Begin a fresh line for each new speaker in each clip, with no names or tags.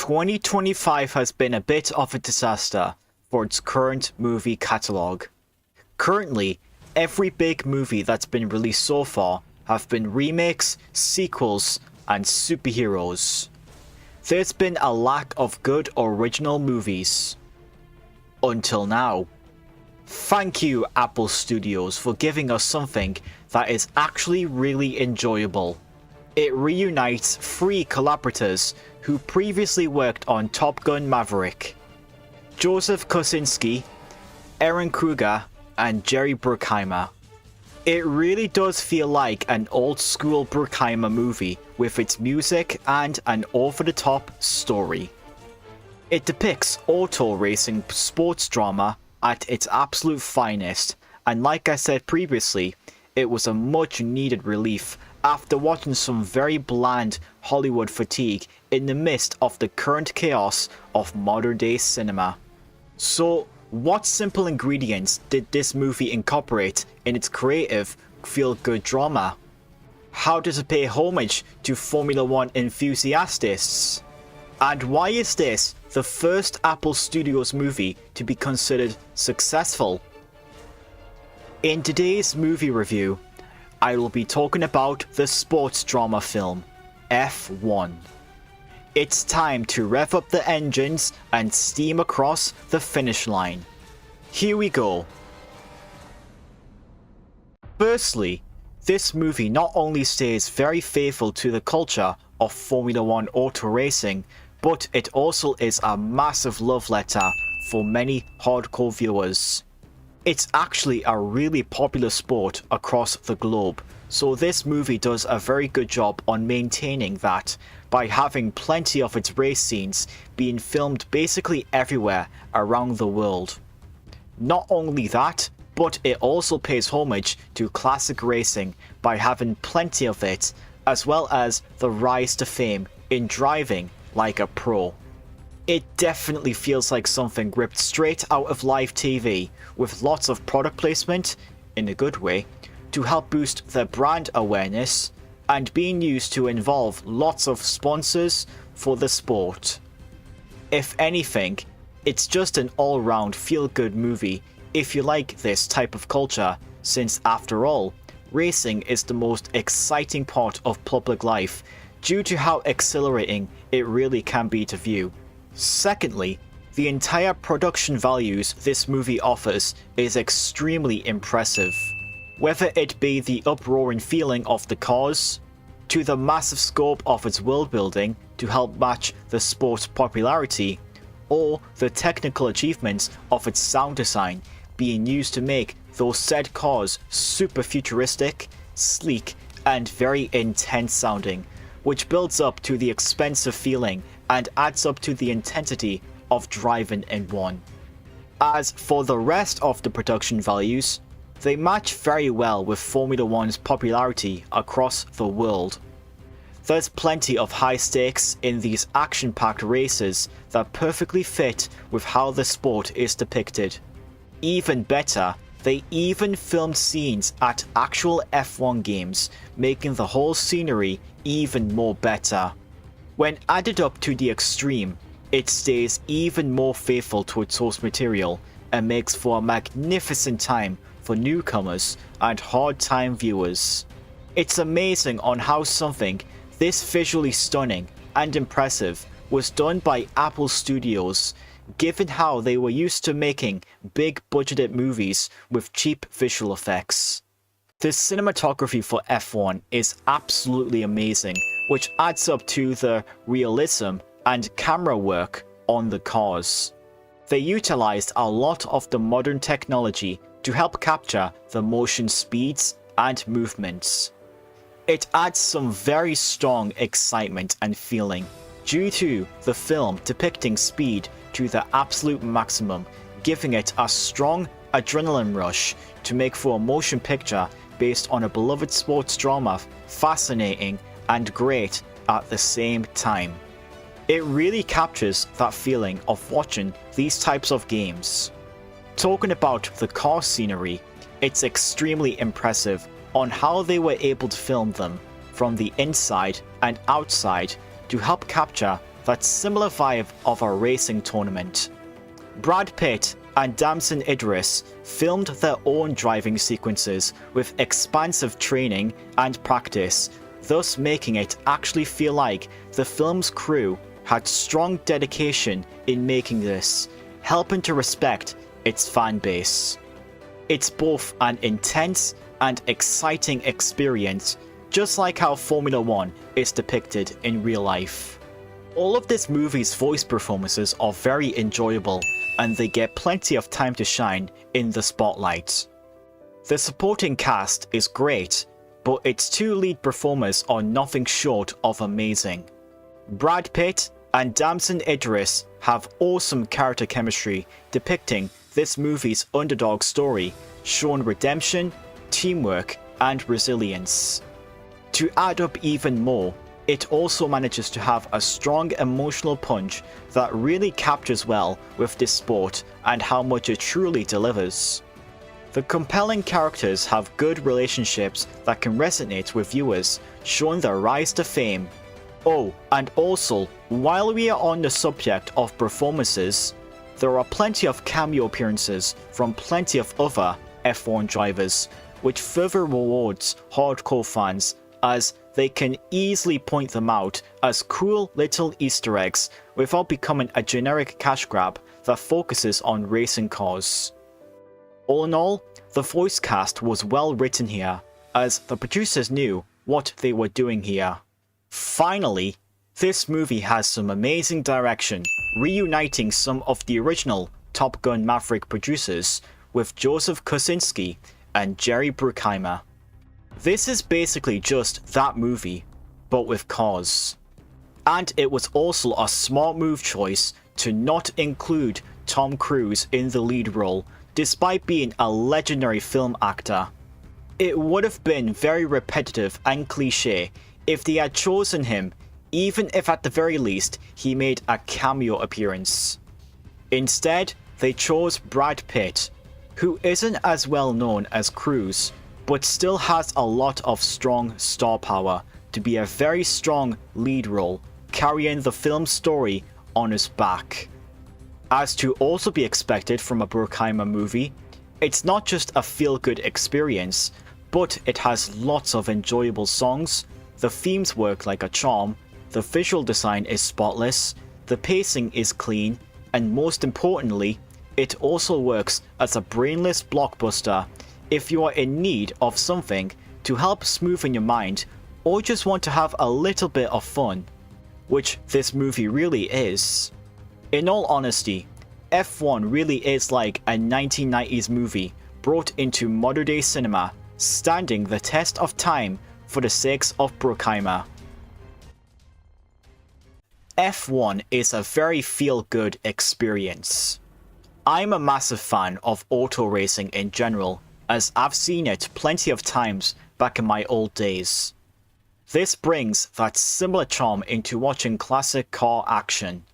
2025 has been a bit of a disaster for its current movie catalogue. Currently, every big movie that's been released so far have been remakes, sequels, and superheroes. There's been a lack of good original movies. Until now. Thank you, Apple Studios, for giving us something that is actually really enjoyable. It reunites 3 collaborators who previously worked on Top Gun Maverick. Joseph Kosinski, Ehren Kruger, and Jerry Bruckheimer. It really does feel like an old school Bruckheimer movie with its music and an over-the-top story. It depicts auto racing sports drama at its absolute finest, and like I said previously, it was a much needed relief after watching some very bland Hollywood fatigue in the midst of the current chaos of modern day cinema. So, what simple ingredients did this movie incorporate in its creative, feel-good drama? How does it pay homage to Formula One enthusiasts? And why is this the first Apple Studios movie to be considered successful? In today's movie review, I will be talking about the sports drama film, F1. It's time to rev up the engines and steam across the finish line. Here we go. Firstly, this movie not only stays very faithful to the culture of Formula One auto racing, but it also is a massive love letter for many hardcore viewers. It's actually a really popular sport across the globe, so this movie does a very good job on maintaining that by having plenty of its race scenes being filmed basically everywhere around the world. Not only that, but it also pays homage to classic racing by having plenty of it, as well as the rise to fame in driving like a pro. It definitely feels like something ripped straight out of live TV, with lots of product placement, in a good way, to help boost their brand awareness, and being used to involve lots of sponsors for the sport. If anything, it's just an all-round feel-good movie if you like this type of culture, since after all, racing is the most exciting part of public life due to how exhilarating it really can be to view. Secondly, the entire production values this movie offers is extremely impressive. Whether it be the uproaring feeling of the cars, to the massive scope of its world building to help match the sport's popularity, or the technical achievements of its sound design being used to make those said cars super futuristic, sleek, and very intense sounding, which builds up to the expensive feeling and adds up to the intensity of driving in one. As for the rest of the production values, they match very well with Formula One's popularity across the world. There's plenty of high stakes in these action-packed races that perfectly fit with how the sport is depicted. Even better, they even filmed scenes at actual F1 games, making the whole scenery even more better. When added up to the extreme, it stays even more faithful to its source material and makes for a magnificent time for newcomers and hard-time viewers. It's amazing on how something this visually stunning and impressive was done by Apple Studios, given how they were used to making big-budgeted movies with cheap visual effects. The cinematography for F1 is absolutely amazing, which adds up to the realism and camera work on the cars. They utilized a lot of the modern technology to help capture the motion speeds and movements. It adds some very strong excitement and feeling due to the film depicting speed to the absolute maximum, giving it a strong adrenaline rush to make for a motion picture based on a beloved sports drama fascinating and great at the same time. It really captures that feeling of watching these types of games. Talking about the car scenery, it's extremely impressive on how they were able to film them from the inside and outside to help capture that similar vibe of a racing tournament. Brad Pitt and Damson Idris filmed their own driving sequences with expansive training and practice, thus making it actually feel like the film's crew had strong dedication in making this, helping to respect its fan base. It's both an intense and exciting experience, just like how Formula 1 is depicted in real life. All of this movie's voice performances are very enjoyable, and they get plenty of time to shine in the spotlight. The supporting cast is great, but its two lead performers are nothing short of amazing. Brad Pitt and Damson Idris have awesome character chemistry depicting this movie's underdog story, showing redemption, teamwork, and resilience. To add up even more, it also manages to have a strong emotional punch that really captures well with this sport and how much it truly delivers. The compelling characters have good relationships that can resonate with viewers, showing their rise to fame. Oh, and also, while we are on the subject of performances, there are plenty of cameo appearances from plenty of other F1 drivers, which further rewards hardcore fans as they can easily point them out as cool little Easter eggs without becoming a generic cash grab that focuses on racing cars. All in all, the voice cast was well written here, as the producers knew what they were doing here. Finally, this movie has some amazing direction, reuniting some of the original Top Gun Maverick producers with Joseph Kosinski and Jerry Bruckheimer. This is basically just that movie, but with cars. And it was also a smart move choice to not include Tom Cruise in the lead role, despite being a legendary film actor. It would have been very repetitive and cliche if they had chosen him, even if at the very least he made a cameo appearance. Instead, they chose Brad Pitt, who isn't as well known as Cruise, but still has a lot of strong star power to be a very strong lead role, carrying the film's story on his back. As to also be expected from a Bruckheimer movie, it's not just a feel-good experience, but it has lots of enjoyable songs, the themes work like a charm, the visual design is spotless, the pacing is clean, and most importantly, it also works as a brainless blockbuster if you are in need of something to help smoothen your mind or just want to have a little bit of fun, which this movie really is. In all honesty, F1 really is like a 1990s movie brought into modern day cinema, standing the test of time for the sakes of Bruckheimer. F1 is a very feel-good experience. I'm a massive fan of auto racing in general, as I've seen it plenty of times back in my old days. This brings that similar charm into watching classic car action.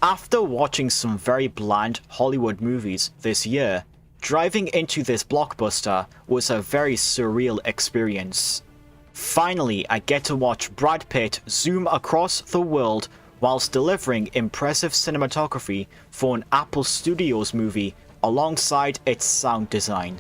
After watching some very bland Hollywood movies this year, driving into this blockbuster was a very surreal experience. Finally, I get to watch Brad Pitt zoom across the world whilst delivering impressive cinematography for an Apple Studios movie alongside its sound design.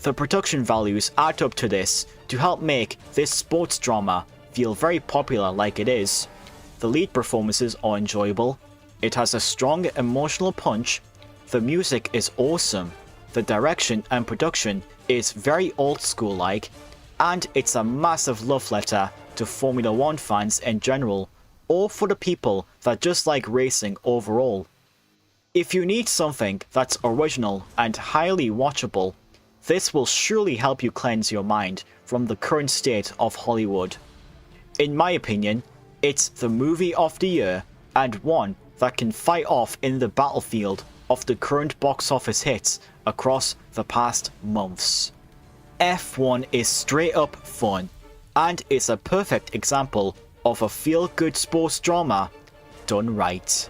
The production values add up to this to help make this sports drama feel very popular like it is. The lead performances are enjoyable, it has a strong emotional punch, the music is awesome, the direction and production is very old school like, and it's a massive love letter to Formula 1 fans in general, or for the people that just like racing overall. If you need something that's original and highly watchable, this will surely help you cleanse your mind from the current state of Hollywood. In my opinion, it's the movie of the year and one that can fight off in the battlefield of the current box office hits across the past months. F1 is straight up fun, and it's a perfect example of a feel-good sports drama done right.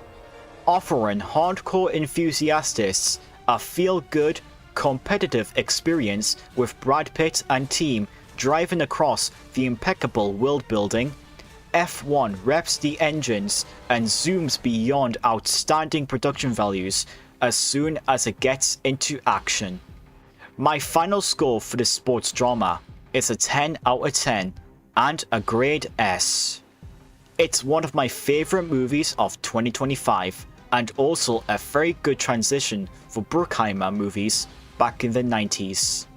Offering hardcore enthusiasts a feel-good, competitive experience with Brad Pitt and team driving across the impeccable world building, F1 reps the engines and zooms beyond outstanding production values as soon as it gets into action. My final score for this sports drama is a 10 out of 10 and a grade S. It's one of my favourite movies of 2025 and also a very good transition for Bruckheimer movies back in the 90s.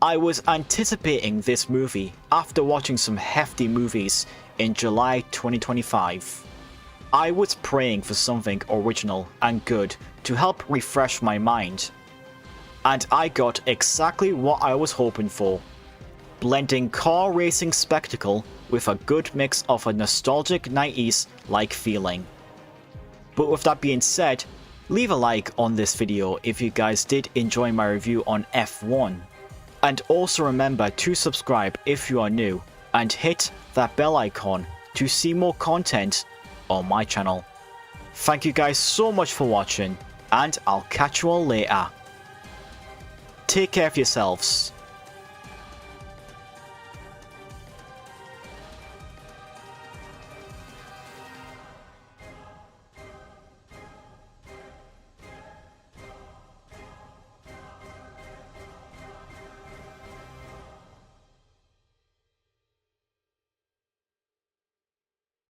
I was anticipating this movie after watching some hefty movies in July 2025. I was praying for something original and good to help refresh my mind. And I got exactly what I was hoping for. Blending car racing spectacle with a good mix of a nostalgic 90s-like feeling. But with that being said, leave a like on this video if you guys did enjoy my review on F1. And also remember to subscribe if you are new and hit that bell icon to see more content on my channel. Thank you guys so much for watching and I'll catch you all later. Take care of yourselves.